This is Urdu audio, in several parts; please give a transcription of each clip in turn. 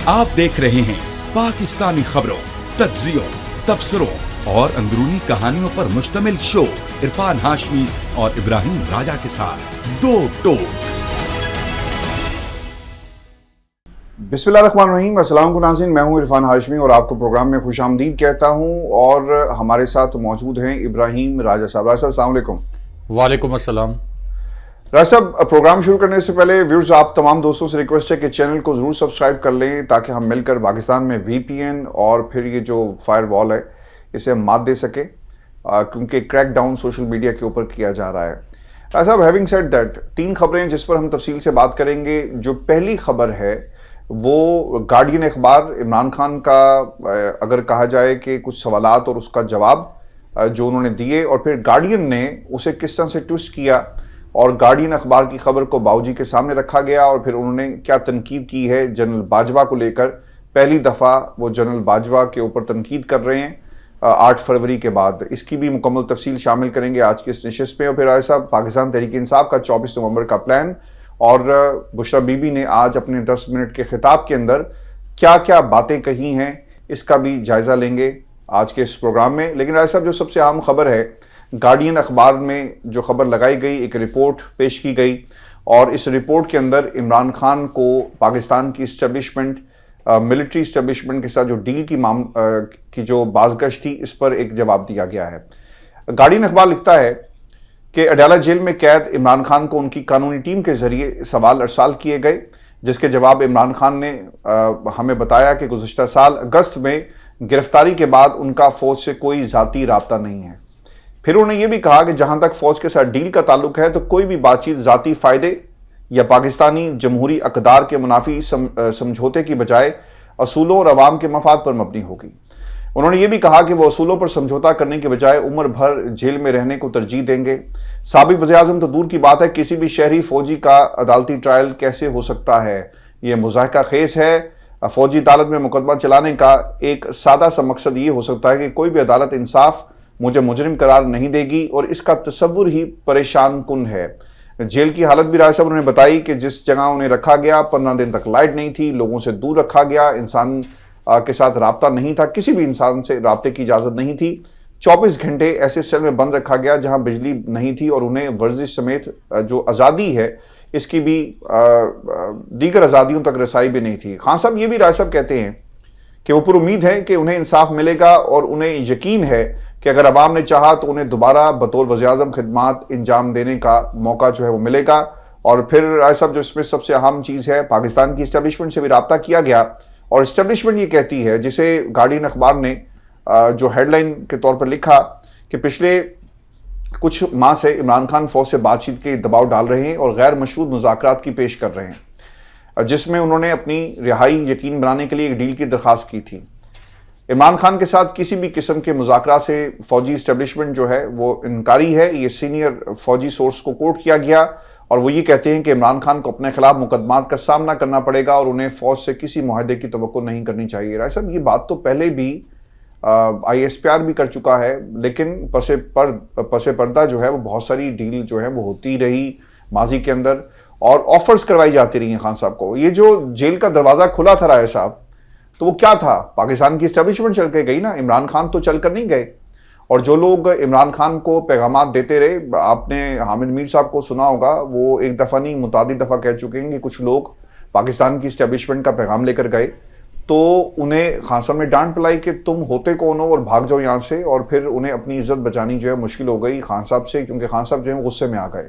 آپ دیکھ رہے ہیں پاکستانی خبروں، تجزیوں، تبصروں اور اندرونی کہانیوں پر مشتمل شو عرفان ہاشمی اور ابراہیم راجہ کے ساتھ دو ٹوک۔ بسم اللہ الرحمن الرحیم۔ السلام علیکم ناظرین، میں ہوں عرفان ہاشمی اور آپ کو پروگرام میں خوش آمدید کہتا ہوں، اور ہمارے ساتھ موجود ہیں ابراہیم راجہ صاحب۔ راجہ صاحب السلام علیکم۔ وعلیکم السلام۔ راجہ صاحب، پروگرام شروع کرنے سے پہلے ویورز آپ تمام دوستوں سے ریکویسٹ ہے کہ چینل کو ضرور سبسکرائب کر لیں تاکہ ہم مل کر پاکستان میں وی پی این اور پھر یہ جو فائر وال ہے اسے ہم مات دے سکیں، کیونکہ کریک ڈاؤن سوشل میڈیا کے اوپر کیا جا رہا ہے۔ راجہ صاحب، ہیونگ سیڈ دیٹ، 3 خبریں جس پر ہم تفصیل سے بات کریں گے۔ جو پہلی خبر ہے وہ گارڈین اخبار، عمران خان کا اگر کہا جائے کہ کچھ سوالات اور اس کا جواب جو انہوں نے دیے، اور پھر گارڈین نے اسے کس طرح سے ٹوسٹ کیا اور گارڈین اخبار کی خبر کو باؤجی کے سامنے رکھا گیا، اور پھر انہوں نے کیا تنقید کی ہے جنرل باجوہ کو لے کر۔ پہلی دفعہ وہ جنرل باجوہ کے اوپر تنقید کر رہے ہیں 8 فروری کے بعد۔ اس کی بھی مکمل تفصیل شامل کریں گے آج کے اس نشست میں۔ اور پھر راجہ صاحب، پاکستان تحریک انصاف کا 24 نومبر کا پلان، اور بشرا بی بی نے آج اپنے 10 منٹ کے خطاب کے اندر کیا کیا باتیں کہی ہیں، اس کا بھی جائزہ لیں گے آج کے اس پروگرام میں۔ لیکن راجہ صاحب، جو سب سے اہم خبر ہے، گارڈین اخبار میں جو خبر لگائی گئی، ایک رپورٹ پیش کی گئی، اور اس رپورٹ کے اندر عمران خان کو پاکستان کی اسٹیبلشمنٹ، ملٹری اسٹیبلشمنٹ کے ساتھ جو ڈیل کی جو بازگشت تھی، اس پر ایک جواب دیا گیا ہے۔ گارڈین اخبار لکھتا ہے کہ اڈیالہ جیل میں قید عمران خان کو ان کی قانونی ٹیم کے ذریعے سوال ارسال کیے گئے، جس کے جواب عمران خان نے ہمیں بتایا کہ گزشتہ سال اگست میں گرفتاری کے بعد ان کا فوج سے کوئی ذاتی رابطہ نہیں ہے۔ پھر انہوں نے یہ بھی کہا کہ جہاں تک فوج کے ساتھ ڈیل کا تعلق ہے تو کوئی بھی بات چیت ذاتی فائدے یا پاکستانی جمہوری اقدار کے منافی سمجھوتے کی بجائے اصولوں اور عوام کے مفاد پر مبنی ہوگی۔ انہوں نے یہ بھی کہا کہ وہ اصولوں پر سمجھوتا کرنے کے بجائے عمر بھر جیل میں رہنے کو ترجیح دیں گے۔ سابق وزیر اعظم تو دور کی بات ہے، کسی بھی شہری فوجی کا عدالتی ٹرائل کیسے ہو سکتا ہے؟ یہ مضحکہ خیز ہے۔ فوجی عدالت میں مقدمہ چلانے کا ایک سادہ سا مقصد یہ ہو سکتا ہے کہ کوئی بھی عدالت انصاف مجھے مجرم قرار نہیں دے گی، اور اس کا تصور ہی پریشان کن ہے۔ جیل کی حالت بھی راجہ صاحب انہوں نے بتائی کہ جس جگہ انہیں رکھا گیا 15 دن تک لائٹ نہیں تھی، لوگوں سے دور رکھا گیا، انسان کے ساتھ رابطہ نہیں تھا، کسی بھی انسان سے رابطے کی اجازت نہیں تھی۔ 24 گھنٹے ایسے سیل میں بند رکھا گیا جہاں بجلی نہیں تھی، اور انہیں ورزش سمیت جو آزادی ہے اس کی بھی دیگر آزادیوں تک رسائی بھی نہیں تھی۔ خان صاحب یہ بھی راجہ صاحب کہتے ہیں کہ وہ پر امید ہے کہ انہیں انصاف ملے گا، اور انہیں یقین ہے کہ اگر عوام نے چاہا تو انہیں دوبارہ بطور وزیر اعظم خدمات انجام دینے کا موقع جو ہے وہ ملے گا۔ اور پھر راجہ صاحب، جو اس میں سب سے اہم چیز ہے، پاکستان کی اسٹیبلشمنٹ سے بھی رابطہ کیا گیا، اور اسٹیبلشمنٹ یہ کہتی ہے، جسے گارڈین اخبار نے جو ہیڈ لائن کے طور پر لکھا کہ پچھلے کچھ ماہ سے عمران خان فوج سے بات چیت کے دباؤ ڈال رہے ہیں اور غیر مشروط مذاکرات کی پیش کر رہے ہیں، جس میں انہوں نے اپنی رہائی یقین بنانے کے لیے ایک ڈیل کی درخواست کی تھی۔ عمران خان کے ساتھ کسی بھی قسم کے مذاکرات سے فوجی اسٹیبلشمنٹ جو ہے وہ انکاری ہے۔ یہ سینئر فوجی سورس کو کوٹ کیا گیا، اور وہ یہ کہتے ہیں کہ عمران خان کو اپنے خلاف مقدمات کا سامنا کرنا پڑے گا، اور انہیں فوج سے کسی معاہدے کی توقع نہیں کرنی چاہیے۔ راجہ صاحب، یہ بات تو پہلے بھی آئی ایس پی آر بھی کر چکا ہے، لیکن پس پردہ جو ہے وہ بہت ساری ڈیل جو ہے وہ ہوتی رہی ماضی کے اندر، اور آفرز کروائی جاتی رہی ہیں خان صاحب کو۔ یہ جو جیل کا دروازہ کھلا تھا راجہ صاحب، تو وہ کیا تھا؟ پاکستان کی اسٹیبلشمنٹ چل کے گئی نا، عمران خان تو چل کر نہیں گئے۔ اور جو لوگ عمران خان کو پیغامات دیتے رہے، آپ نے حامد میر صاحب کو سنا ہوگا، وہ ایک دفعہ نہیں متعدد دفعہ کہہ چکے ہیں کہ کچھ لوگ پاکستان کی اسٹیبلشمنٹ کا پیغام لے کر گئے تو انہیں خان صاحب نے ڈانٹ پلائی کہ تم ہوتے کون ہو اور بھاگ جاؤ یہاں سے، اور پھر انہیں اپنی عزت بچانی جو ہے مشکل ہو گئی خان صاحب سے، کیونکہ خان صاحب جو ہے غصے میں آ گئے۔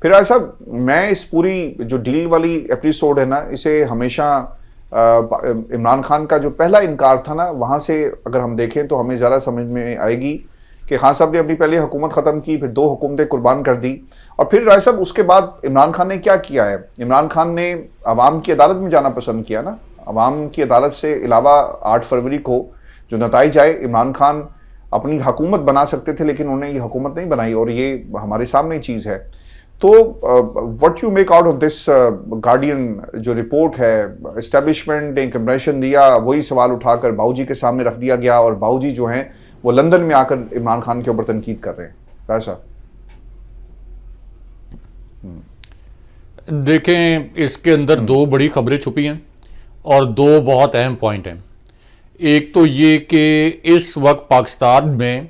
پھر راجہ صاحب، میں اس پوری جو ڈیل والی ایپیسوڈ ہے نا، اسے ہمیشہ عمران خان کا جو پہلا انکار تھا نا، وہاں سے اگر ہم دیکھیں تو ہمیں زیادہ سمجھ میں آئے گی کہ خان صاحب نے اپنی پہلی حکومت ختم کی، پھر 2 حکومتیں قربان کر دی، اور پھر راجہ صاحب اس کے بعد عمران خان نے کیا کیا ہے؟ عمران خان نے عوام کی عدالت میں جانا پسند کیا نا۔ عوام کی عدالت سے علاوہ 8 فروری کو جو نتائج آئے، عمران خان اپنی حکومت بنا سکتے تھے، لیکن انہوں نے یہ حکومت نہیں بنائی، اور یہ ہمارے سامنے چیز ہے۔ تو what you make out of this guardian جو رپورٹ ہے؟ اسٹیبلشمنٹ نے ایک امپریشن دیا، وہی سوال اٹھا کر باؤجی کے سامنے رکھ دیا گیا، اور باؤجی جو ہیں وہ لندن میں آ کر عمران خان کے اوپر تنقید کر رہے ہیں۔ راجہ صاحب دیکھیں، اس کے اندر 2 بڑی خبریں چھپی ہیں، اور دو بہت اہم پوائنٹ ہیں. ایک تو یہ کہ اس وقت پاکستان میں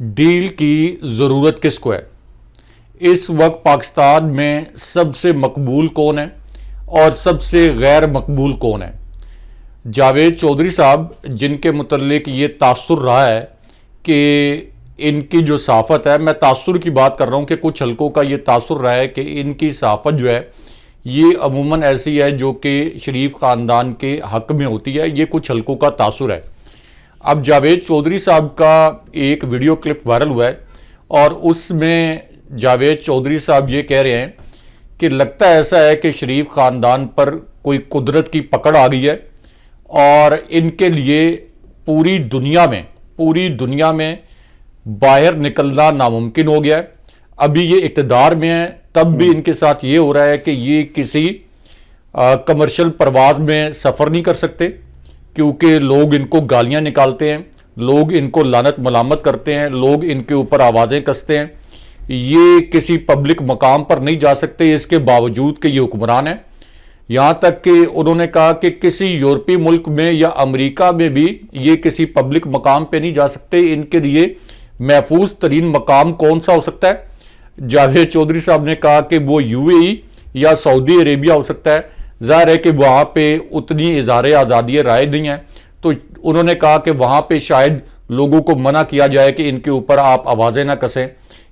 ڈیل کی ضرورت کس کو ہے. اس وقت پاکستان میں سب سے مقبول کون ہے اور سب سے غیر مقبول کون ہے. جاوید چودھری صاحب جن کے متعلق یہ تاثر رہا ہے کہ ان کی جو صحافت ہے، میں تاثر کی بات کر رہا ہوں کہ کچھ حلقوں کا یہ تاثر رہا ہے کہ ان کی صحافت جو ہے یہ عموماً ایسی ہے جو کہ شریف خاندان کے حق میں ہوتی ہے. یہ کچھ حلقوں کا تاثر ہے. اب جاوید چودھری صاحب کا ایک ویڈیو کلپ وائرل ہوا ہے اور اس میں جاوید چودھری صاحب یہ کہہ رہے ہیں کہ لگتا ایسا ہے کہ شریف خاندان پر کوئی قدرت کی پکڑ آ گئی ہے اور ان کے لیے پوری دنیا میں باہر نکلنا ناممکن ہو گیا ہے. ابھی یہ اقتدار میں ہے تب بھی ان کے ساتھ یہ ہو رہا ہے کہ یہ کسی کمرشل پرواز میں سفر نہیں کر سکتے کیونکہ لوگ ان کو گالیاں نکالتے ہیں، لوگ ان کو لعنت ملامت کرتے ہیں، لوگ ان کے اوپر آوازیں کستے ہیں. یہ کسی پبلک مقام پر نہیں جا سکتے اس کے باوجود کہ یہ حکمران ہیں. یہاں تک کہ انہوں نے کہا کہ کسی یورپی ملک میں یا امریکہ میں بھی یہ کسی پبلک مقام پہ نہیں جا سکتے. ان کے لیے محفوظ ترین مقام کون سا ہو سکتا ہے؟ جاوید چودھری صاحب نے کہا کہ وہ یو اے ای یا سعودی عربیہ ہو سکتا ہے. ظاہر ہے کہ وہاں پہ اتنی اظہار آزادی رائے نہیں ہے تو انہوں نے کہا کہ وہاں پہ شاید لوگوں کو منع کیا جائے کہ ان کے اوپر آپ آوازیں نہ کسیں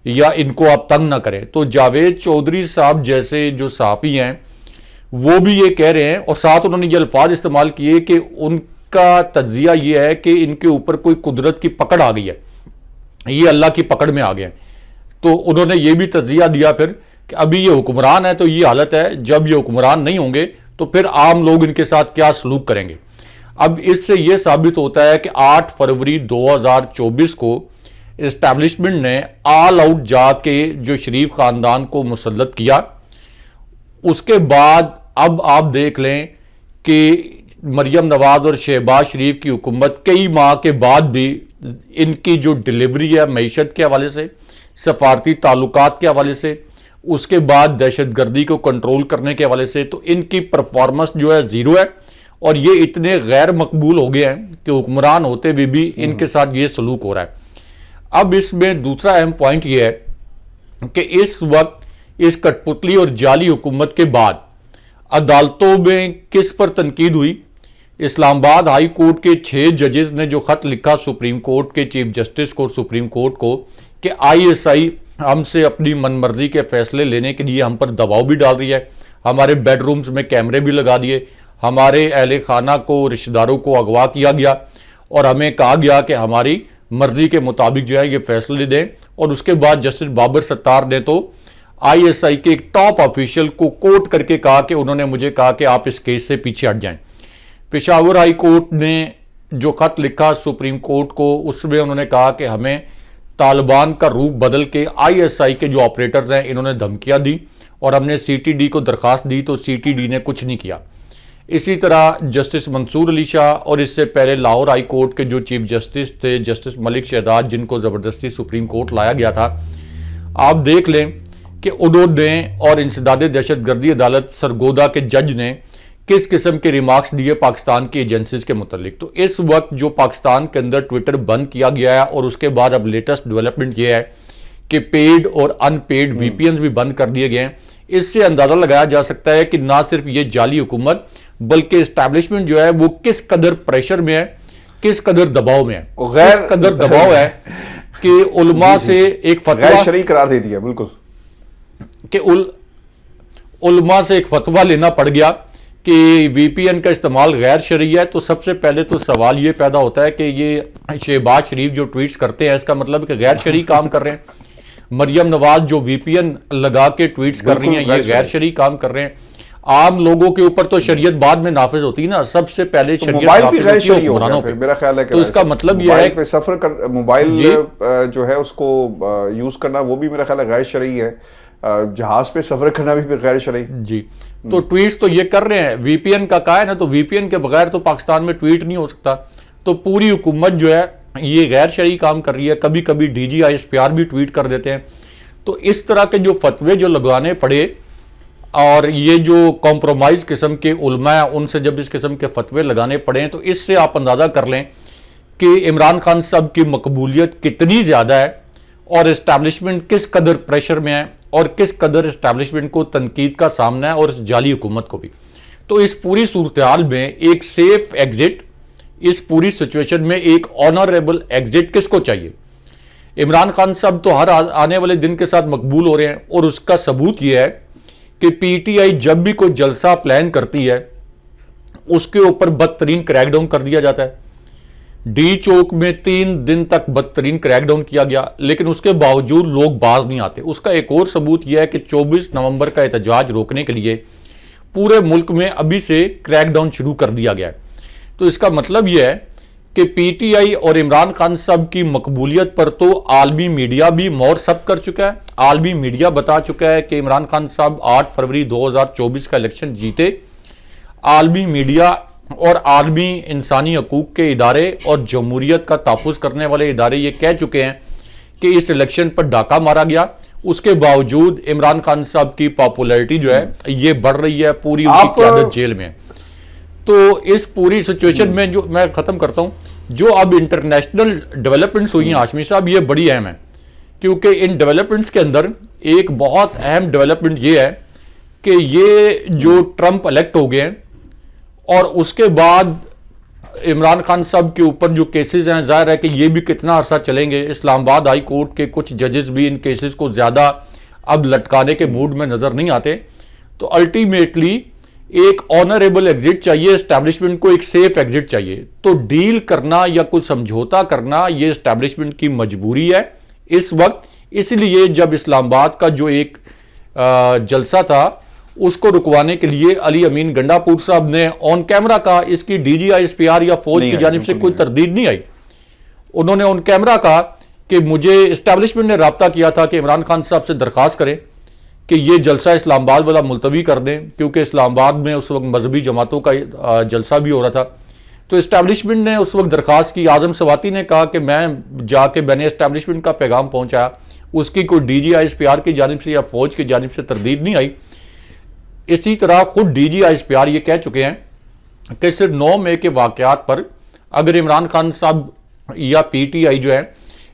یا ان کو آپ تنگ نہ کریں. تو جاوید چودھری صاحب جیسے جو صحافی ہیں وہ بھی یہ کہہ رہے ہیں اور ساتھ انہوں نے یہ الفاظ استعمال کیے کہ ان کا تجزیہ یہ ہے کہ ان کے اوپر کوئی قدرت کی پکڑ آ گئی ہے، یہ اللہ کی پکڑ میں آ گئے ہیں. تو انہوں نے یہ بھی تجزیہ دیا پھر کہ ابھی یہ حکمران ہے تو یہ حالت ہے، جب یہ حکمران نہیں ہوں گے تو پھر عام لوگ ان کے ساتھ کیا سلوک کریں گے. اب اس سے یہ ثابت ہوتا ہے کہ 8 فروری 2024 کو اسٹیبلشمنٹ نے آل آؤٹ جا کے جو شریف خاندان کو مسلط کیا. اس کے بعد اب آپ دیکھ لیں کہ مریم نواز اور شہباز شریف کی حکومت کئی ماہ کے بعد بھی ان کی جو ڈیلیوری ہے معیشت کے حوالے سے، سفارتی تعلقات کے حوالے سے، اس کے بعد دہشت گردی کو کنٹرول کرنے کے حوالے سے، تو ان کی پرفارمنس جو ہے زیرو ہے اور یہ اتنے غیر مقبول ہو گئے ہیں کہ حکمران ہوتے ہوئے بھی ان کے ساتھ یہ سلوک ہو رہا ہے. اب اس میں دوسرا اہم پوائنٹ یہ ہے کہ اس وقت اس کٹ پتلی اور جعلی حکومت کے بعد عدالتوں میں کس پر تنقید ہوئی. اسلام آباد ہائی کورٹ کے 6 ججز نے جو خط لکھا سپریم کورٹ کے چیف جسٹس کو، سپریم کورٹ کو، کہ ISI ہم سے اپنی من مرضی کے فیصلے لینے کے لیے ہم پر دباؤ بھی ڈال رہی ہے، ہمارے بیڈ رومز میں کیمرے بھی لگا دیے، ہمارے اہل خانہ کو، رشتہ داروں کو اغوا کیا گیا اور ہمیں کہا گیا کہ ہماری مرضی کے مطابق جو ہے یہ فیصلے دیں. اور اس کے بعد جسٹس بابر ستار نے تو ISI کے ایک ٹاپ آفیشل کو کوٹ کر کے کہا کہ انہوں نے مجھے کہا کہ آپ اس کیس سے پیچھے ہٹ جائیں. پشاور ہائی کورٹ نے جو خط لکھا سپریم کورٹ کو، اس میں انہوں نے کہا کہ ہمیں طالبان کا روپ بدل کے ISI کے جو آپریٹرز ہیں انہوں نے دھمکیاں دی اور ہم نے CTD کو درخواست دی تو CTD نے کچھ نہیں کیا. اسی طرح جسٹس منصور علی شاہ اور اس سے پہلے لاہور ہائی کورٹ کے جو چیف جسٹس تھے جسٹس ملک شہزاد، جن کو زبردستی سپریم کورٹ لایا گیا تھا، آپ دیکھ لیں کہ انہوں نے اور انسداد دہشت گردی عدالت سرگودا کے جج نے کس قسم کے ریمارکس دیے پاکستان کی ایجنسیز کے متعلق. تو اس وقت جو پاکستان کے اندر ٹویٹر بند کیا گیا ہے اور اس کے بعد اب لیٹسٹ ڈیولپمنٹ یہ ہے کہ پیڈ اور ان پیڈ VPNs بھی بند کر دیے گئے ہیں. اس سے اندازہ لگایا جا سکتا ہے کہ نہ صرف یہ جعلی حکومت بلکہ اسٹیبلشمنٹ جو ہے وہ کس قدر پریشر میں ہے، کس قدر دباؤ میں ہے، کس قدر دباؤ ہے کہ علماء سے ایک فتویٰ غیر شرعی قرار دے دیا. بالکل کہ علماء سے ایک فتویٰ لینا پڑ گیا کہ VPN کا استعمال غیر شرعی ہے. تو سب سے پہلے تو سوال یہ پیدا ہوتا ہے کہ یہ شہباز شریف جو ٹویٹس کرتے ہیں اس کا مطلب کہ غیر شرعی کام کر رہے ہیں. مریم نواز جو VPN لگا کے ٹویٹس کر رہی ہیں یہ غیر شرعی کام کر رہے ہیں. عام لوگوں کے اوپر تو شریعت بعد میں نافذ ہوتی ہے نا، سب سے پہلے شریعت نافذ ہوتی ہے حکمرانوں پہ. میرا خیال ہے کہ تو اس کا مطلب یہ ہے کہ سفر کر موبائل جو ہے اس کو یوز کرنا وہ بھی میرا خیال ہے غیر شرعی ہے. جہاز پہ سفر کرنا بھی غیر شرعی. جی تو ٹویٹس تو یہ کر رہے ہیں. VPN کا کہا ہے نا، تو VPN کے بغیر تو پاکستان میں ٹویٹ نہیں ہو سکتا. تو پوری حکومت جو ہے یہ غیر شرعی کام کر رہی ہے. کبھی کبھی DG ISPR بھی ٹویٹ کر دیتے ہیں. تو اس طرح کے جو فتوے جو لگوانے پڑے اور یہ جو کمپرومائز قسم کے علماء ہیں ان سے جب اس قسم کے فتوے لگانے پڑے ہیں تو اس سے آپ اندازہ کر لیں کہ عمران خان صاحب کی مقبولیت کتنی زیادہ ہے اور اسٹیبلشمنٹ کس قدر پریشر میں ہے اور کس قدر اسٹیبلشمنٹ کو تنقید کا سامنا ہے اور اس جعلی حکومت کو بھی. تو اس پوری صورتحال میں ایک سیف ایگزٹ, اس پوری سچویشن میں ایک آنریبل ایگزٹ کس کو چاہیے؟ عمران خان صاحب تو ہر آنے والے دن کے ساتھ مقبول ہو رہے ہیں اور اس کا ثبوت یہ ہے کہ پی ٹی آئی جب بھی کوئی جلسہ پلان کرتی ہے اس کے اوپر بدترین کریک ڈاؤن کر دیا جاتا ہے. ڈی چوک میں 3 دن تک بدترین کریک ڈاؤن کیا گیا لیکن اس کے باوجود لوگ باز نہیں آتے. اس کا ایک اور ثبوت یہ ہے کہ 24 نومبر کا احتجاج روکنے کے لیے پورے ملک میں ابھی سے کریک ڈاؤن شروع کر دیا گیا ہے. تو اس کا مطلب یہ ہے کہ پی ٹی آئی اور عمران خان صاحب کی مقبولیت پر تو عالمی میڈیا بھی مہر ثبت کر چکا ہے. عالمی میڈیا بتا چکا ہے کہ عمران خان صاحب 8 فروری 2024 کا الیکشن جیتے. عالمی میڈیا اور عالمی انسانی حقوق کے ادارے اور جمہوریت کا تحفظ کرنے والے ادارے یہ کہہ چکے ہیں کہ اس الیکشن پر ڈاکہ مارا گیا. اس کے باوجود عمران خان صاحب کی پاپولیرٹی جو ہے یہ بڑھ رہی ہے, پوری ان کی قیادت جیل میں ہے. تو اس پوری سچویشن میں جو میں ختم کرتا ہوں, جو اب انٹرنیشنل ڈیولپمنٹس ہوئی ہیں ہاشمی صاحب, یہ بڑی اہم ہیں کیونکہ ان ڈیولپمنٹس کے اندر ایک بہت اہم ڈیولپمنٹ یہ ہے کہ یہ جو ٹرمپ الیکٹ ہو گئے ہیں اور اس کے بعد عمران خان صاحب کے اوپر جو کیسز ہیں, ظاہر ہے کہ یہ بھی کتنا عرصہ چلیں گے. اسلام آباد ہائی کورٹ کے کچھ ججز بھی ان کیسز کو زیادہ اب لٹکانے کے موڈ میں نظر نہیں آتے. تو الٹیمیٹلی ایک آنریبل ایگزٹ چاہیے, اسٹیبلشمنٹ کو ایک سیف ایگزٹ چاہیے. تو ڈیل کرنا یا کچھ سمجھوتا کرنا یہ اسٹیبلشمنٹ کی مجبوری ہے اس وقت. اس لیے جب اسلام آباد کا جو ایک جلسہ تھا اس کو رکوانے کے لیے علی امین گنڈا پور صاحب نے آن کیمرہ کہا, اس کی D G I S P R یا فوج کی جانب سے کوئی تردید نہیں آئی. انہوں نے آن کیمرہ کہا کہ مجھے اسٹیبلشمنٹ نے رابطہ کیا تھا کہ عمران خان صاحب سے درخواست کریں کہ یہ جلسہ اسلام آباد والا ملتوی کر دیں کیونکہ اسلام آباد میں اس وقت مذہبی جماعتوں کا جلسہ بھی ہو رہا تھا. تو اسٹیبلشمنٹ نے اس وقت درخواست کی. اعظم سواتی نے کہا کہ میں نے اسٹیبلشمنٹ کا پیغام پہنچایا, اس کی کوئی D G I S P R کی جانب سے یا فوج کی جانب سے تردید نہیں آئی. اسی طرح خود D G I S P R یہ کہہ چکے ہیں کہ صرف 9 مئی کے واقعات پر اگر عمران خان صاحب یا پی ٹی آئی جو ہے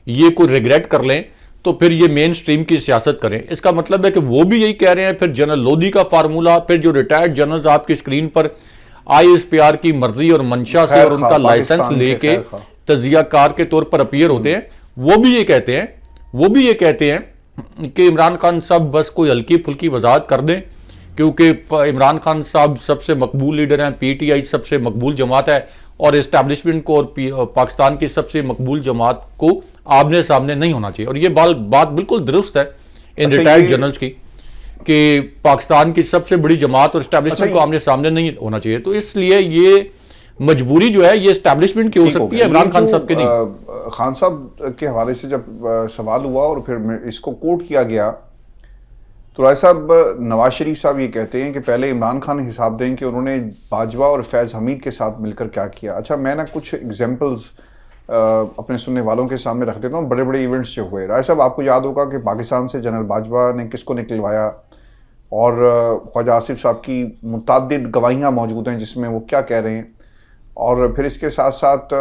یہ کوئی ریگریٹ کر لیں تو پھر یہ مین سٹریم کی سیاست کریں. اس کا مطلب ہے کہ وہ بھی یہی کہہ رہے ہیں. پھر جنرل لودھی کا فارمولا, پھر جو ریٹائرڈ جنرلز آپ کی اسکرین پر آئی ایس پی آر کی مرضی اور منشا سے اور ان کا لائسنس لے کے تجزیہ کار کے طور پر اپیئر ہوتے ہیں, وہ بھی یہ کہتے ہیں کہ عمران خان صاحب بس کوئی ہلکی پھلکی وضاحت کر دیں کیونکہ عمران خان صاحب سب سے مقبول لیڈر ہیں, پی ٹی آئی سب سے مقبول جماعت ہے اور اسٹیبلشمنٹ کو اور پاکستان کی سب سے مقبول جماعت کو آمنے سامنے نہیں ہونا چاہیے. اور یہ بات بالکل درست ہے ان ریٹائرڈ جنرلز کی کہ پاکستان کی سب سے بڑی جماعت اور اسٹیبلشمنٹ کو آمنے سامنے نہیں ہونا چاہیے. تو اس لیے یہ مجبوری جو ہے یہ اسٹیبلشمنٹ کی ہو سکتی ہے, عمران خان صاحب کے نہیں. خان صاحب کے حوالے سے جب سوال ہوا اور پھر اس کو کوٹ کیا گیا تو رائے صاحب نواز شریف صاحب یہ کہتے ہیں کہ پہلے عمران خان حساب دیں کہ انہوں نے باجوہ اور فیض حمید کے ساتھ مل کر کیا کیا. اچھا میں نا کچھ ایگزامپلز اپنے سننے والوں کے سامنے رکھ دیتا ہوں, بڑے بڑے ایونٹس جو ہوئے. رائے صاحب آپ کو یاد ہوگا کہ پاکستان سے جنرل باجوہ نے کس کو نکلوایا اور خواجہ آصف صاحب کی متعدد گواہیاں موجود ہیں جس میں وہ کیا کہہ رہے ہیں, اور پھر اس کے ساتھ ساتھ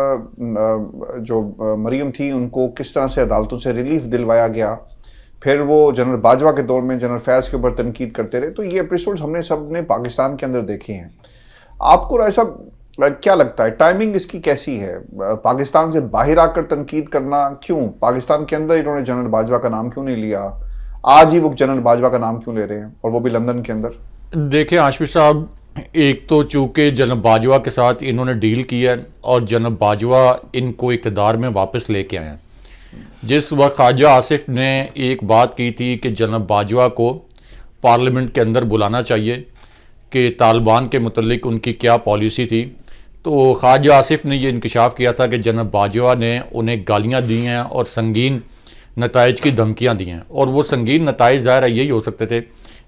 جو مریم تھی ان کو کس طرح سے عدالتوں سے ریلیف دلوایا گیا, پھر وہ جنرل باجوہ کے دور میں جنرل فیض کے اوپر تنقید کرتے رہے. تو یہ ایپیسوڈز ہم نے سب نے پاکستان کے اندر دیکھے ہیں. آپ کو رائے صاحب کیا لگتا ہے ٹائمنگ اس کی کیسی ہے؟ پاکستان سے باہر آ کر تنقید کرنا کیوں, پاکستان کے اندر انہوں نے جنرل باجوہ کا نام کیوں نہیں لیا, آج ہی وہ جنرل باجوہ کا نام کیوں لے رہے ہیں اور وہ بھی لندن کے اندر؟ دیکھیں ہاشمی صاحب, ایک تو چونکہ جنرل باجوہ کے ساتھ انہوں نے ڈیل کیا ہے اور جنرل باجوہ ان کو اقتدار میں واپس لے کے آئے ہیں. جس وقت خواجہ آصف نے ایک بات کی تھی کہ جنرل باجوہ کو پارلیمنٹ کے اندر بلانا چاہیے کہ طالبان کے متعلق ان کی کیا پالیسی تھی, تو خواجہ آصف نے یہ انکشاف کیا تھا کہ جنرل باجوہ نے انہیں گالیاں دی ہیں اور سنگین نتائج کی دھمکیاں دی ہیں. اور وہ سنگین نتائج ظاہر ہے یہی ہو سکتے تھے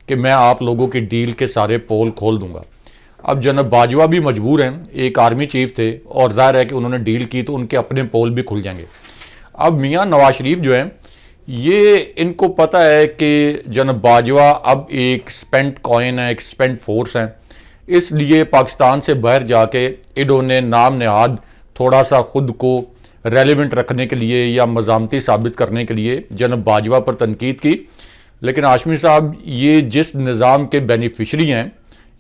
کہ میں آپ لوگوں کی ڈیل کے سارے پول کھول دوں گا. اب جنرل باجوہ بھی مجبور ہیں, ایک آرمی چیف تھے اور ظاہر ہے کہ انہوں نے ڈیل کی تو ان کے اپنے پول بھی کھل جائیں گے. اب میاں نواز شریف جو ہیں یہ ان کو پتہ ہے کہ جناب باجوہ اب ایک سپینٹ کوئن ہے, ایک سپینٹ فورس ہیں, اس لیے پاکستان سے باہر جا کے انہوں نے نام نہاد تھوڑا سا خود کو ریلیونٹ رکھنے کے لیے یا مزاحمتی ثابت کرنے کے لیے جناب باجوہ پر تنقید کی. لیکن ہاشمی صاحب یہ جس نظام کے بینیفیشری ہیں,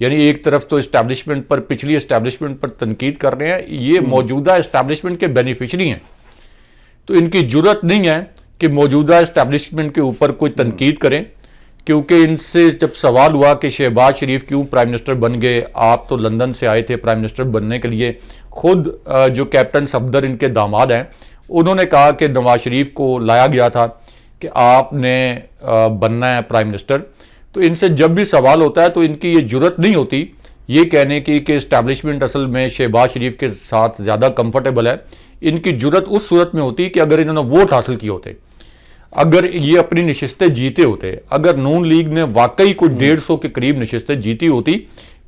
یعنی ایک طرف تو اسٹیبلشمنٹ پر, پچھلی اسٹیبلشمنٹ پر تنقید کر رہے ہیں, یہ موجودہ اسٹیبلشمنٹ کے بینیفیشری ہیں, تو ان کی جرت نہیں ہے کہ موجودہ اسٹیبلشمنٹ کے اوپر کوئی تنقید کریں. کیونکہ ان سے جب سوال ہوا کہ شہباز شریف کیوں پرائم منسٹر بن گئے, آپ تو لندن سے آئے تھے پرائم منسٹر بننے کے لیے, خود جو کیپٹن صفدر ان کے داماد ہیں انہوں نے کہا کہ نواز شریف کو لایا گیا تھا کہ آپ نے بننا ہے پرائم منسٹر. تو ان سے جب بھی سوال ہوتا ہے تو ان کی یہ جرت نہیں ہوتی یہ کہنے کی کہ اسٹیبلشمنٹ اصل میں شہباز شریف کے ساتھ زیادہ کمفرٹیبل ہے. ان کی جرت اس صورت میں ہوتی کہ اگر انہوں نے ووٹ حاصل کیے ہوتے, اگر یہ اپنی نشستیں جیتے ہوتے, اگر نون لیگ نے واقعی کوئی 150 کے قریب نشستیں جیتی ہوتی,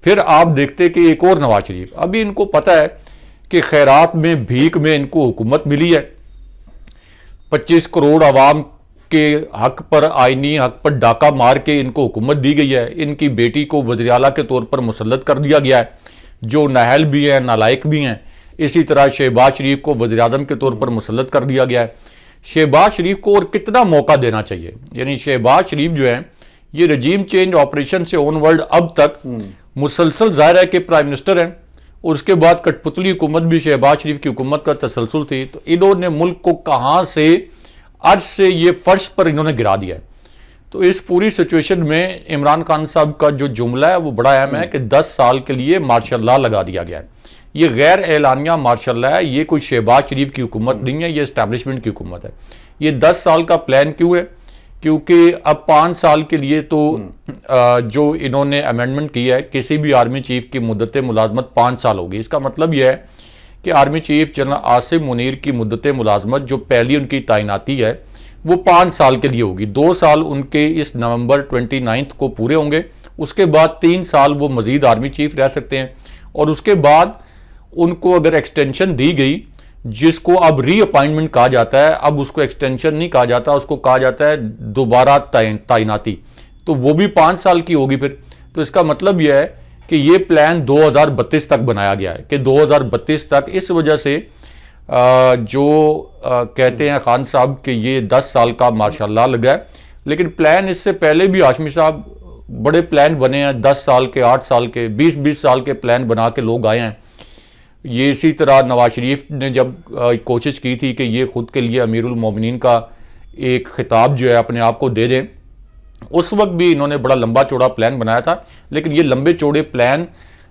پھر آپ دیکھتے کہ ایک اور نواز شریف. ابھی ان کو پتہ ہے کہ خیرات میں بھیک میں ان کو حکومت ملی ہے, 25 کروڑ عوام کے حق پر, آئینی حق پر ڈاکہ مار کے ان کو حکومت دی گئی ہے. ان کی بیٹی کو وزیر اعلیٰ کے طور پر مسلط کر دیا گیا ہے, جو نااہل بھی ہیں نالائق بھی ہیں. اسی طرح شہباز شریف کو وزیر اعظم کے طور پر مسلط کر دیا گیا ہے. شہباز شریف کو اور کتنا موقع دینا چاہیے؟ یعنی شہباز شریف جو ہے یہ رجیم چینج آپریشن سے آن ورلڈ اب تک مسلسل ظاہر ہے کہ پرائم منسٹر ہیں, اور اس کے بعد کٹ پتلی حکومت بھی شہباز شریف کی حکومت کا تسلسل تھی. تو انہوں نے ملک کو کہاں سے عرش سے یہ فرش پر انہوں نے گرا دیا ہے. تو اس پوری سچویشن میں عمران خان صاحب کا جو جملہ ہے وہ بڑا اہم ہے کہ 10 سال کے لیے مارشل لا لگا دیا گیا ہے. یہ غیر اعلانیہ مارشل لا ہے, یہ کوئی شہباز شریف کی حکومت نہیں ہے, یہ اسٹیبلشمنٹ کی حکومت ہے. یہ 10 سال کا پلان کیوں ہے؟ کیونکہ اب 5 سال کے لیے تو جو انہوں نے امینڈمنٹ کی ہے, کسی بھی آرمی چیف کی مدت ملازمت 5 سال ہوگی. اس کا مطلب یہ ہے کہ army chief general Asim Munir کی مدت ملازمت جو پہلی ان کی تعیناتی ہے وہ 5 سال کے لیے ہوگی. 2 سال ان کے اس نومبر 29 کو پورے ہوں گے, اس کے بعد 3 سال وہ مزید آرمی چیف رہ سکتے ہیں, اور اس کے بعد ان کو اگر ایکسٹینشن دی گئی, جس کو اب ری اپائنٹمنٹ کہا جاتا ہے, اب اس کو ایکسٹینشن نہیں کہا جاتا, اس کو کہا جاتا ہے دوبارہ تعیناتی, تو وہ بھی 5 سال کی ہوگی پھر. تو اس کا مطلب یہ ہے کہ یہ پلان 2032 تک بنایا گیا ہے کہ 2032 تک. اس وجہ سے جو کہتے ہیں خان صاحب کہ یہ 10 سال کا ماشاء اللہ لگا ہے, لیکن پلان اس سے پہلے بھی ہاشمی صاحب بڑے پلان بنے ہیں, 10 سال کے, 8 سال کے, 20 سال کے پلان بنا کے لوگ آئے ہیں. یہ اسی طرح نواز شریف نے جب کوشش کی تھی کہ یہ خود کے لیے امیر المومنین کا ایک خطاب جو ہے اپنے آپ کو دے دیں, اس وقت بھی انہوں نے بڑا لمبا چوڑا پلان بنایا تھا, لیکن یہ لمبے چوڑے پلان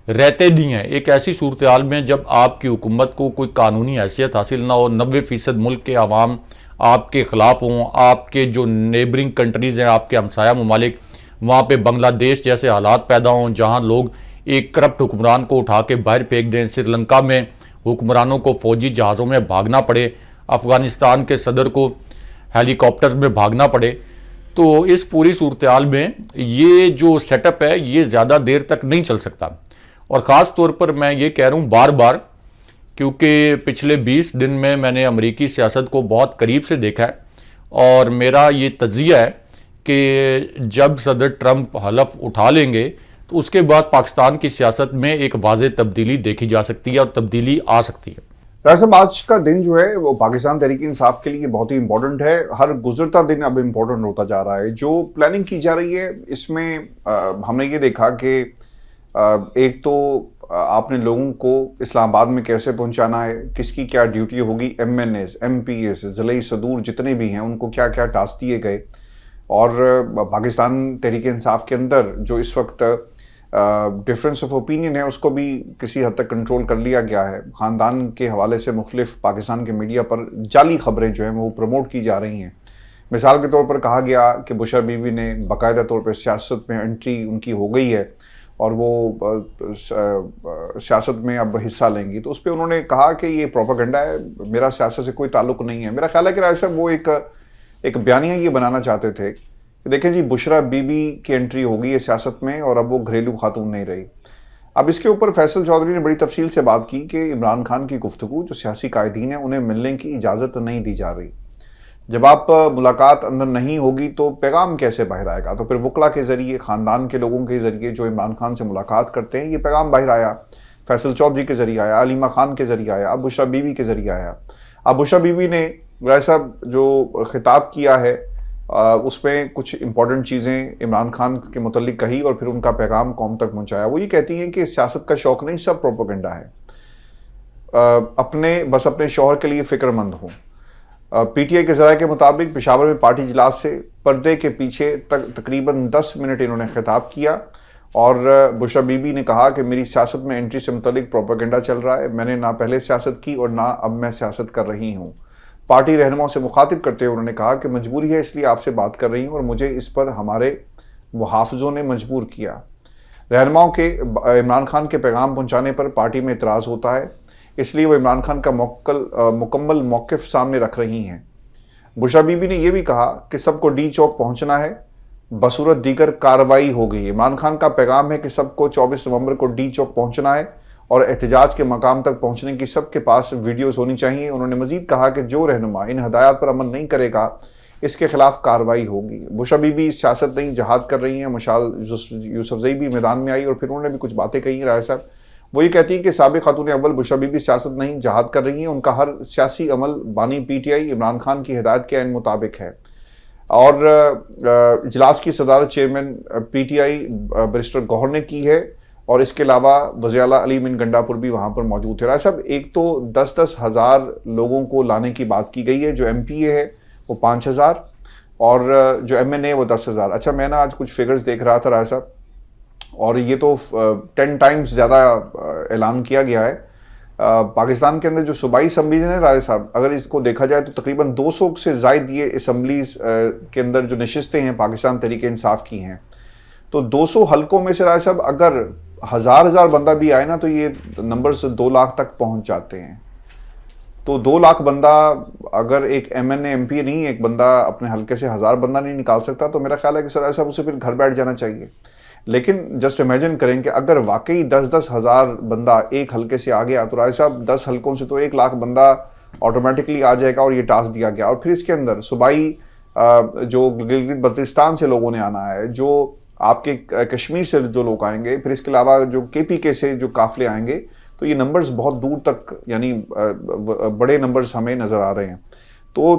رہتے نہیں ہیں ایک ایسی صورتحال میں جب آپ کی حکومت کو کوئی قانونی حیثیت حاصل نہ ہو, 90% ملک کے عوام آپ کے خلاف ہوں, آپ کے جو نیبرنگ کنٹریز ہیں, آپ کے ہمسایہ ممالک, وہاں پہ بنگلہ دیش جیسے حالات پیدا ہوں جہاں لوگ ایک کرپٹ حکمران کو اٹھا کے باہر پھینک دیں, سری لنکا میں حکمرانوں کو فوجی جہازوں میں بھاگنا پڑے, افغانستان کے صدر کو ہیلی کاپٹرز میں بھاگنا پڑے. تو اس پوری صورتحال میں یہ جو سیٹ اپ ہے یہ زیادہ دیر تک نہیں چل سکتا. اور خاص طور پر میں یہ کہہ رہا ہوں بار بار, کیونکہ پچھلے 20 دن میں نے امریکی سیاست کو بہت قریب سے دیکھا ہے, اور میرا یہ تجزیہ ہے کہ جب صدر ٹرمپ حلف اٹھا لیں گے تو اس کے بعد پاکستان کی سیاست میں ایک واضح تبدیلی دیکھی جا سکتی ہے اور تبدیلی آ سکتی ہے. ڈاکٹر صاحب آج کا دن جو ہے وہ پاکستان تحریک انصاف کے لیے بہت ہی امپورٹنٹ ہے, ہر گزرتا دن اب امپورٹنٹ ہوتا جا رہا ہے. جو پلاننگ کی جا رہی ہے اس میں ہم نے یہ دیکھا کہ ایک تو آپ نے لوگوں کو اسلام آباد میں کیسے پہنچانا ہے, کس کی کیا ڈیوٹی ہوگی, M N As, M P As, ضلعی صدور جتنے بھی ہیں ان کو کیا کیا ٹاسک دیے گئے, اور پاکستان تحریک انصاف کے اندر جو اس وقت ڈفرینس آف اوپینین ہے اس کو بھی کسی حد تک کنٹرول کر لیا گیا ہے. خاندان کے حوالے سے مختلف پاکستان کے میڈیا پر جعلی خبریں جو ہیں وہ پروموٹ کی جا رہی ہیں. مثال کے طور پر کہا گیا کہ بشرا بی بی نے باقاعدہ طور پر سیاست میں انٹری ان کی ہو گئی ہے اور وہ سیاست میں اب حصہ لیں گی, تو اس پہ انہوں نے کہا کہ یہ پروپیگنڈا ہے, میرا سیاست سے کوئی تعلق نہیں ہے. میرا خیال ہے کہ رائے صاحب وہ ایک بیانیہ یہ بنانا چاہتے تھے کہ دیکھیں جی بشرا بی بی کی انٹری ہوگی ہے سیاست میں اور اب وہ گھریلو خاتون نہیں رہی. اب اس کے اوپر فیصل چودھری نے بڑی تفصیل سے بات کی کہ عمران خان کی گفتگو جو سیاسی قائدین ہیں انہیں ملنے کی اجازت نہیں دی جا رہی. جب آپ ملاقات اندر نہیں ہوگی تو پیغام کیسے باہر آئے گا؟ تو پھر وکلا کے ذریعے، خاندان کے لوگوں کے ذریعے جو عمران خان سے ملاقات کرتے ہیں، یہ پیغام باہر آیا، فیصل چودھری کے ذریعے آیا، علیمہ خان کے ذریعے آیا، اب بشریٰ بی بی کے ذریعے آیا۔ اب بشریٰ بی بی نے رائے صاحب جو خطاب کیا ہے اس میں کچھ امپورٹنٹ چیزیں عمران خان کے متعلق کہی اور پھر ان کا پیغام قوم تک پہنچایا۔ وہ یہ کہتی ہیں کہ سیاست کا شوق نہیں، سب پروپیگنڈا ہے، اپنے شوہر کے لیے فکر مند ہوں۔ پی ٹی آئی کے ذرائع کے مطابق پشاور میں پارٹی اجلاس سے پردے کے پیچھے تقریباً 10 منٹ انہوں نے خطاب کیا، اور بشریٰ بی بی نے کہا کہ میری سیاست میں انٹری سے متعلق پروپیگنڈا چل رہا ہے، میں نے نہ پہلے سیاست کی اور نہ اب میں سیاست کر رہی ہوں۔ پارٹی رہنماؤں سے مخاطب کرتے ہوئے انہوں نے کہا کہ مجبوری ہے، اس لیے آپ سے بات کر رہی ہوں، اور مجھے اس پر ہمارے محافظوں نے مجبور کیا۔ رہنماؤں کے عمران خان کے پیغام پہنچانے پر پارٹی میں اعتراض ہوتا ہے، اس لیے وہ عمران خان کا مکمل موقف سامنے رکھ رہی ہیں۔ بشریٰ بی بی نے یہ بھی کہا کہ سب کو ڈی چوک پہنچنا ہے بصورت دیگر کارروائی ہوگی۔ عمران خان کا پیغام ہے کہ سب کو 24 نومبر کو ڈی چوک پہنچنا ہے اور احتجاج کے مقام تک پہنچنے کی سب کے پاس ویڈیوز ہونی چاہیے۔ انہوں نے مزید کہا کہ جو رہنما ان ہدایات پر عمل نہیں کرے گا اس کے خلاف کارروائی ہوگی۔ بشریٰ بی بی سیاست نہیں جہاد کر رہی ہیں۔ مشال یوسفزئی بھی میدان میں آئی اور پھر انہوں نے بھی کچھ باتیں کہی رائے صاحب۔ وہ یہ کہتی ہیں کہ سابق خاتون اول بشریٰ بی بی سیاست نہیں جہاد کر رہی ہیں، ان کا ہر سیاسی عمل بانی پی ٹی آئی عمران خان کی ہدایت کے عین مطابق ہے۔ اور اجلاس کی صدارت chairman P T I barrister Gohar نے کی ہے، اور اس کے علاوہ وزیر اعلیٰ علی امین گنڈاپور بھی وہاں پر موجود تھے۔ رائے صاحب، ایک تو 10-10 ہزار لوگوں کو لانے کی بات کی گئی ہے، جو ایم پی اے ہے وہ 5000 اور جو ایم این اے وہ 10,000۔ اچھا، میں نے آج کچھ فگرز دیکھ رہا تھا رائے صاحب، اور یہ تو 10 ٹائمز زیادہ اعلان کیا گیا ہے۔ پاکستان کے اندر جو صوبائی اسمبلیز ہیں رائے صاحب، اگر اس کو دیکھا جائے تو تقریباً 200 سے زائد یہ اسمبلیز کے اندر جو نشستیں ہیں پاکستان تحریک انصاف کی ہیں، تو 200 حلقوں میں سے رائے صاحب اگر ہزار بندہ بھی آئے نا تو یہ نمبرز 2 لاکھ تک پہنچ جاتے ہیں۔ تو 2 لاکھ بندہ اگر ایک M N A M P نہیں، ایک بندہ اپنے حلقے سے 1000 بندہ نہیں نکال سکتا، تو میرا خیال ہے کہ سر ایسا اسے پھر گھر بیٹھ جانا چاہیے۔ لیکن جسٹ امیجن کریں کہ اگر واقعی 10-10 ہزار بندہ ایک حلقے سے آ گیا تو رائے صاحب 10 حلقوں سے تو 1 لاکھ بندہ آٹومیٹکلی آ جائے گا، اور یہ ٹاسک دیا گیا۔ اور پھر اس کے اندر صوبائی جو گلگت بلتستان سے لوگوں نے آنا ہے، جو آپ کے کشمیر سے جو لوگ آئیں گے، پھر اس کے علاوہ جو کے پی کے سے جو قافلے آئیں گے، تو یہ نمبرز بہت دور تک، یعنی بڑے نمبرز ہمیں نظر آ رہے ہیں۔ تو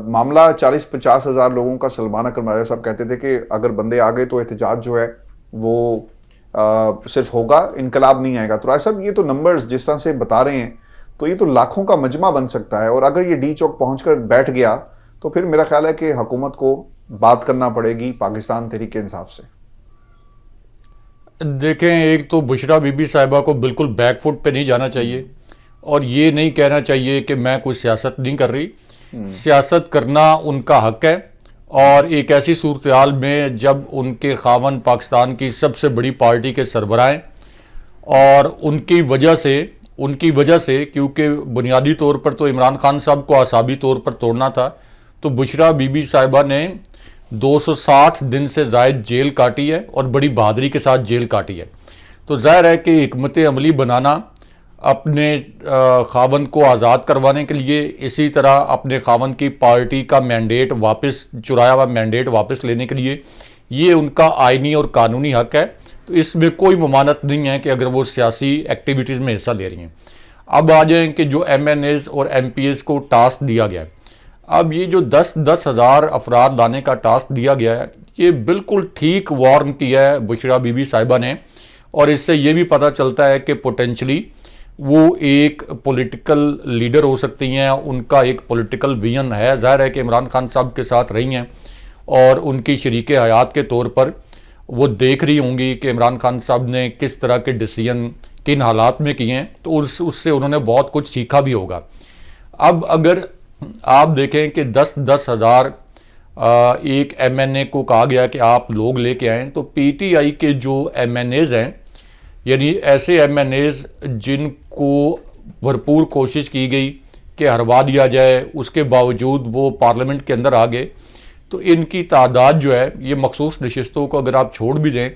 معاملہ 40-50 ہزار لوگوں کا سلمانہ کرمایا صاحب کہتے تھے کہ اگر بندے آ گئے تو احتجاج جو ہے وہ صرف ہوگا، انقلاب نہیں آئے گا۔ تو رائے صاحب یہ تو نمبرز جس طرح سے بتا رہے ہیں تو یہ تو لاکھوں کا مجمع بن سکتا ہے، اور اگر یہ ڈی چوک پہنچ کر بیٹھ گیا تو پھر میرا خیال ہے کہ حکومت کو بات کرنا پڑے گی پاکستان تحریک انصاف سے۔ دیکھیں، ایک تو بشریٰ بی بی صاحبہ کو بالکل بیک فٹ پہ نہیں جانا چاہیے، اور یہ نہیں کہنا چاہیے کہ میں کوئی سیاست نہیں کر رہی۔ سیاست کرنا ان کا حق ہے، اور ایک ایسی صورتحال میں جب ان کے خاوند پاکستان کی سب سے بڑی پارٹی کے سربراہ ہیں، اور ان کی وجہ سے کیونکہ بنیادی طور پر تو عمران خان صاحب کو اعصابی طور پر توڑنا تھا، تو بشریٰ بی بی صاحبہ نے 260 دن سے زائد جیل کاٹی ہے، اور بڑی بہادری کے ساتھ جیل کاٹی ہے۔ تو ظاہر ہے کہ حکمت عملی بنانا اپنے خاوند کو آزاد کروانے کے لیے، اسی طرح اپنے خاوند کی پارٹی کا مینڈیٹ واپس، چرایا ہوا مینڈیٹ واپس لینے کے لیے، یہ ان کا آئینی اور قانونی حق ہے۔ تو اس میں کوئی ممانعت نہیں ہے کہ اگر وہ سیاسی ایکٹیویٹیز میں حصہ لے رہی ہیں۔ اب آ جائیں کہ جو ایم این ایز اور ایم پی ایز کو ٹاسک دیا گیا ہے، اب یہ جو 10 ہزار افراد لانے کا ٹاسک دیا گیا ہے، یہ بالکل ٹھیک وارن کیا ہے بشریٰ بی بی صاحبہ نے، اور اس سے یہ بھی پتہ چلتا ہے کہ پوٹینشلی وہ ایک پولیٹیکل لیڈر ہو سکتی ہیں، ان کا ایک پولیٹیکل ویژن ہے۔ ظاہر ہے کہ عمران خان صاحب کے ساتھ رہی ہیں، اور ان کی شریک حیات کے طور پر وہ دیکھ رہی ہوں گی کہ عمران خان صاحب نے کس طرح کے ڈیسیژن کن حالات میں کیے ہیں، تو اس سے انہوں نے بہت کچھ سیکھا بھی ہوگا۔ اب اگر آپ دیکھیں کہ 10 ہزار ایک ایم این اے کو کہا گیا کہ آپ لوگ لے کے آئیں، تو پی ٹی آئی کے جو ایم این ایز ہیں، یعنی ایسے ایم این ایز جن کو بھرپور کوشش کی گئی کہ ہروا دیا جائے، اس کے باوجود وہ پارلیمنٹ کے اندر آ گئے، تو ان کی تعداد جو ہے، یہ مخصوص نشستوں کو اگر آپ چھوڑ بھی دیں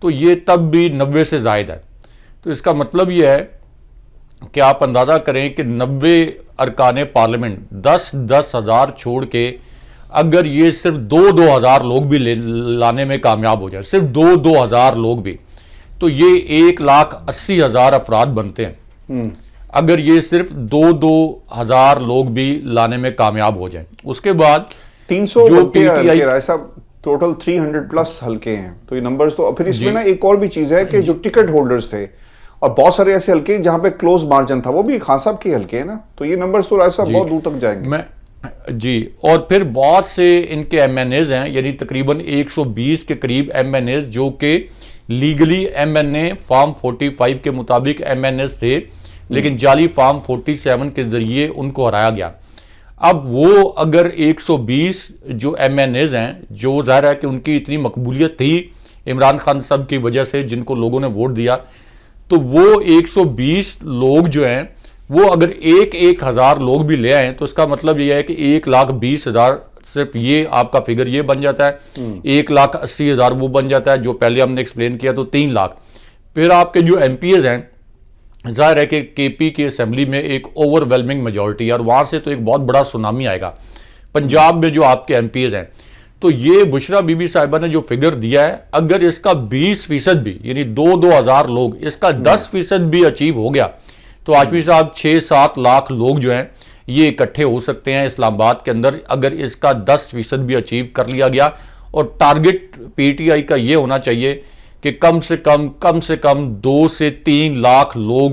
تو یہ تب بھی 90 سے زائد ہے۔ تو اس کا مطلب یہ ہے کہ آپ اندازہ کریں کہ 90 ارکان پارلیمنٹ 10,000 چھوڑ کے اگر یہ صرف 2,000 لوگ بھی لانے میں کامیاب ہو جائے، صرف 2,000 لوگ بھی، تو یہ 1,80,000 افراد بنتے ہیں اگر یہ صرف 2,000 لوگ بھی لانے میں کامیاب ہو جائیں۔ اس کے بعد 300 ہلکے رائے صاحب، ٹوٹل 300 پلس ہلکے ہیں، تو یہ نمبرز تو پھر اس میں نا ایک اور بھی چیز ہے کہ جو ٹکٹ ہولڈرز تھے اور بہت سارے ایسے ہلکے جہاں پہ کلوز مارجن تھا، وہ بھی خان صاحب کے ہلکے ہیں نا، تو یہ نمبرز تو رائے صاحب بہت دور تک جائیں گے۔ جی، اور پھر بہت سے ان کے ایم این ایز ہیں، یعنی تقریباً 120 کے قریب ایم این ایز جو کہ لیگلی ایم این اے فارم 45 کے مطابق ایم این ایز تھے، لیکن جعلی فارم 47 کے ذریعے ان کو ہرایا گیا۔ اب وہ اگر 120 جو ایم این ایز ہیں، جو ظاہر ہے کہ ان کی اتنی مقبولیت تھی عمران خان صاحب کی وجہ سے جن کو لوگوں نے ووٹ دیا، تو وہ 120 لوگ جو ہیں وہ اگر 1,000 لوگ بھی لے آئیں تو اس کا مطلب یہ ہے کہ 1,20,000 صرف یہ آپ کا فگر یہ بن جاتا ہے، 1,80,000 وہ بن جاتا ہے جو پہلے ہم نے ایکسپلین کیا، تو 3 لاکھ۔ پھر آپ کے جو ایم پی ایز ہیں، ظاہر ہے کہ کے پی کی اسمبلی میں ایک اوور ویلمنگ میجورٹی ہے اور وہاں سے تو ایک بہت بڑا سونامی آئے گا۔ پنجاب میں جو آپ کے ایم پی ایز ہیں، تو یہ بشرا بی بی صاحبہ نے جو فگر دیا ہے، اگر اس کا 20% بھی، یعنی 2,000 لوگ، اس کا 10% بھی اچیو ہو گیا تو ہاشمی صاحب 6-7 لاکھ لوگ جو ہیں یہ اکٹھے ہو سکتے ہیں اسلام آباد کے اندر، اگر اس کا 10% بھی اچیو کر لیا گیا۔ اور ٹارگٹ پی ٹی آئی کا یہ ہونا چاہیے کہ کم سے کم 2 سے 3 لاکھ لوگ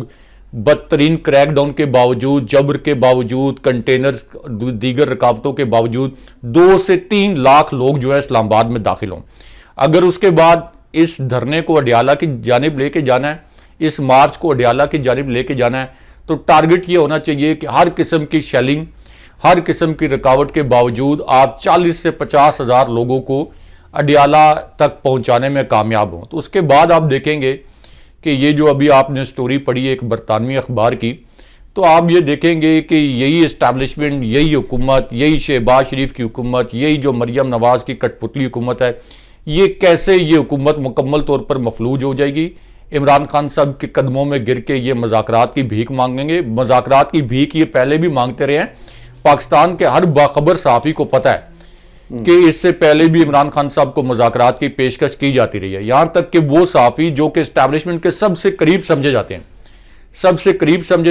بدترین کریک ڈاؤن کے باوجود، جبر کے باوجود، کنٹینر دیگر رکاوٹوں کے باوجود 2 سے 3 لاکھ لوگ جو ہے اسلام آباد میں داخل ہوں۔ اگر اس کے بعد اس دھرنے کو اڈیالہ کی جانب لے کے جانا ہے، اس مارچ کو اڈیالہ کی جانب لے کے جانا ہے، تو ٹارگٹ یہ ہونا چاہیے کہ ہر قسم کی شیلنگ، ہر قسم کی رکاوٹ کے باوجود آپ 40 سے 50 ہزار لوگوں کو اڈیالہ تک پہنچانے میں کامیاب ہوں۔ تو اس کے بعد آپ دیکھیں گے کہ یہ جو ابھی آپ نے سٹوری پڑھی ایک برطانوی اخبار کی، تو آپ یہ دیکھیں گے کہ یہی اسٹیبلشمنٹ، یہی حکومت، یہی شہباز شریف کی حکومت، یہی جو مریم نواز کی کٹ پتلی حکومت ہے، یہ کیسے یہ حکومت مکمل طور پر مفلوج ہو جائے گی۔ عمران خان صاحب کے قدموں میں گر کے یہ مذاکرات کی بھیک مانگیں گے۔ مذاکرات کی بھیک یہ پہلے بھی مانگتے رہے ہیں، پاکستان کے ہر باخبر صحافی کو پتہ ہے کہ اس سے پہلے بھی عمران خان صاحب کو مذاکرات کی پیشکش کی جاتی رہی ہے، یہاں تک کہ وہ صحافی جو کہ اسٹیبلشمنٹ کے سب سے قریب سمجھے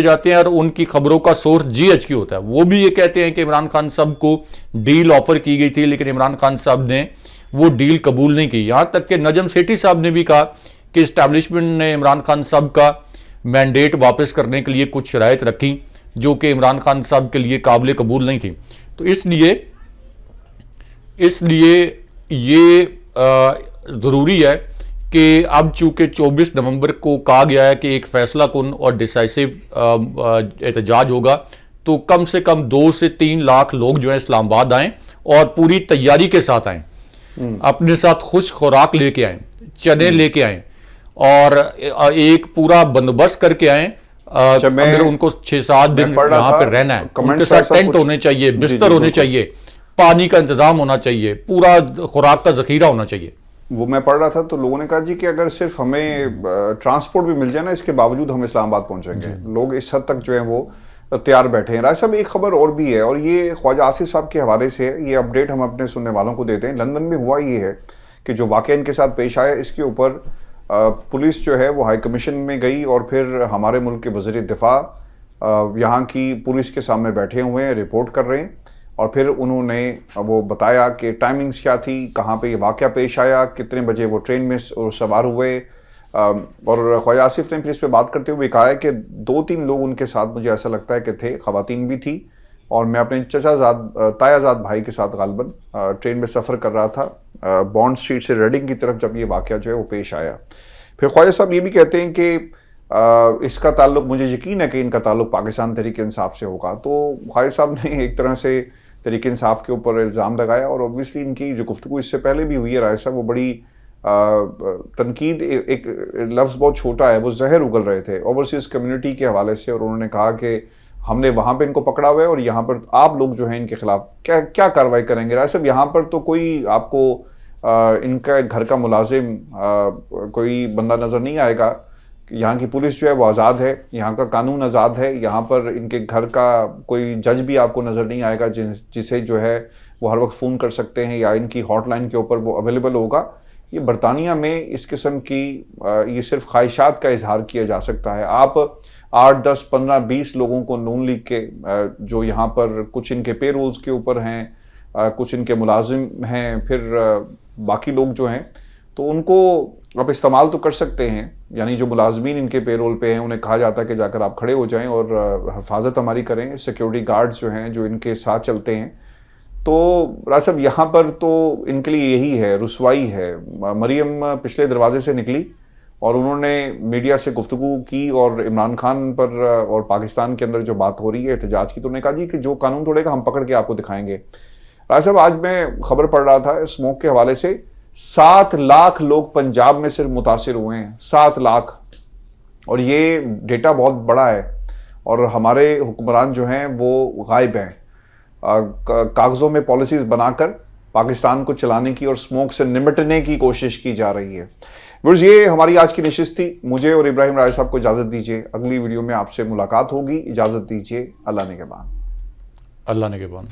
جاتے ہیں اور ان کی خبروں کا سورس جی ایچ کیو ہوتا ہے، وہ بھی یہ کہتے ہیں کہ عمران خان صاحب کو ڈیل آفر کی گئی تھی لیکن عمران خان صاحب نے وہ ڈیل قبول نہیں کی۔ یہاں تک کہ نجم سیٹھی صاحب نے بھی کہا کہ اسٹیبلشمنٹ نے عمران خان صاحب کا مینڈیٹ واپس کرنے کے لیے کچھ شرائط رکھی جو کہ عمران خان صاحب کے لیے قابل قبول نہیں تھی۔ تو اس لیے یہ ضروری ہے کہ اب چونکہ 24 نومبر کو کہا گیا ہے کہ ایک فیصلہ کن اور ڈیسائسو احتجاج ہوگا، تو کم سے کم 2 سے 3 لاکھ لوگ جو ہیں اسلام آباد آئیں اور پوری تیاری کے ساتھ آئیں، اپنے ساتھ خوش خوراک لے کے آئیں، چنے لے کے آئیں اور ایک پورا بندوبست کر کے آئیں۔ اگر ان کو 6-7 دن وہاں پہ رہنا ہے، ان کے ساتھ ٹینٹ ہونے چاہیے، بستر ہونے چاہیے، پانی کا انتظام ہونا چاہیے، پورا خوراک کا ذخیرہ ہونا چاہیے۔ وہ میں پڑھ رہا تھا تو لوگوں نے کہا جی کہ اگر صرف ہمیں ٹرانسپورٹ بھی مل جائے نا، اس کے باوجود ہم اسلام آباد پہنچیں گے۔ لوگ اس حد تک جو ہیں وہ تیار بیٹھے ہیں۔ رائے صاحب ایک خبر اور بھی ہے، اور یہ خواجہ آصف صاحب کے حوالے سے ہے، یہ اپڈیٹ ہم اپنے سننے والوں کو دیتے ہیں۔ لندن میں ہوا یہ ہے کہ جو واقعہ ان کے ساتھ پیش آیا، اس کے اوپر پولیس جو ہے وہ ہائی کمیشن میں گئی اور پھر ہمارے ملک کے وزیر دفاع یہاں کی پولیس کے سامنے بیٹھے ہوئے ہیں، رپورٹ کر رہے ہیں، اور پھر انہوں نے وہ بتایا کہ ٹائمنگز کیا تھی، کہاں پہ یہ واقعہ پیش آیا، کتنے بجے وہ ٹرین میں سوار ہوئے، اور خواجہ آصف نے پھر اس پہ بات کرتے ہوئے کہا ہے کہ 2-3 لوگ ان کے ساتھ مجھے ایسا لگتا ہے کہ تھے، خواتین بھی تھی، اور میں اپنے تایا زاد بھائی کے ساتھ غالباً ٹرین میں سفر کر رہا تھا بانڈ اسٹریٹ سے ریڈنگ کی طرف جب یہ واقعہ جو ہے وہ پیش آیا۔ پھر خواجہ صاحب یہ بھی کہتے ہیں کہ اس کا تعلق، مجھے یقین ہے کہ ان کا تعلق پاکستان تحریک انصاف سے ہوگا۔ تو خواجہ صاحب نے ایک طرح سے تحریک انصاف کے اوپر الزام لگایا، اور اوبویسلی ان کی جو گفتگو اس سے پہلے بھی ہوئی ہے رائے صاحب، وہ بڑی تنقید، ایک لفظ بہت چھوٹا ہے، وہ زہر اگل رہے تھے اوورسیز کمیونٹی کے حوالے سے، اور انہوں نے کہا کہ ہم نے وہاں پہ ان کو پکڑا ہوا ہے اور یہاں پر آپ لوگ جو ہیں ان کے خلاف کیا کارروائی کریں گے۔ رائے صاحب یہاں پر تو کوئی آپ کو ان کا گھر کا ملازم کوئی بندہ نظر نہیں آئے گا یہاں کی پولیس جو ہے وہ آزاد ہے, یہاں کا قانون آزاد ہے, یہاں پر ان کے گھر کا کوئی جج بھی آپ کو نظر نہیں آئے گا جسے جو ہے وہ ہر وقت فون کر سکتے ہیں یا ان کی ہاٹ لائن کے اوپر وہ اویلیبل ہوگا. یہ برطانیہ میں اس قسم کی یہ صرف خواہشات کا اظہار کیا جا سکتا ہے. آپ 8, 10, 15, 20 لوگوں کو نون لیگ کے جو یہاں پر کچھ ان کے پے رولز کے اوپر ہیں, کچھ ان کے ملازم ہیں, پھر باقی لوگ جو ہیں, تو ان کو آپ استعمال تو کر سکتے ہیں. یعنی جو ملازمین ان کے پے رول پہ ہیں انہیں کہا جاتا ہے کہ جا کر آپ کھڑے ہو جائیں اور حفاظت ہماری کریں. سیکیورٹی گارڈز جو ہیں جو ان کے ساتھ چلتے ہیں, تو راز صاحب یہاں پر تو ان کے لیے یہی ہے, رسوائی ہے. مریم پچھلے دروازے سے نکلی اور انہوں نے میڈیا سے گفتگو کی اور عمران خان پر اور پاکستان کے اندر جو بات ہو رہی ہے احتجاج کی, تو انہوں نے کہا جی کہ جو قانون توڑے گا ہم پکڑ کے آپ کو دکھائیں گے. راز صاحب آج میں خبر پڑھ رہا تھا اسموک کے حوالے سے, 7 لاکھ لوگ پنجاب میں صرف متاثر ہوئے ہیں, 7 لاکھ. اور یہ ڈیٹا بہت بڑا ہے اور ہمارے حکمران جو ہیں وہ غائب ہیں. کاغذوں میں پالیسیز بنا کر پاکستان کو چلانے کی اور اسموک سے نمٹنے کی کوشش کی جا رہی ہے. ویورز, یہ ہماری آج کی نشست تھی. مجھے اور ابراہیم راجہ صاحب کو اجازت دیجیے, اگلی ویڈیو میں آپ سے ملاقات ہوگی. اجازت دیجیے, اللہ نگہبان. اللہ نگہبان.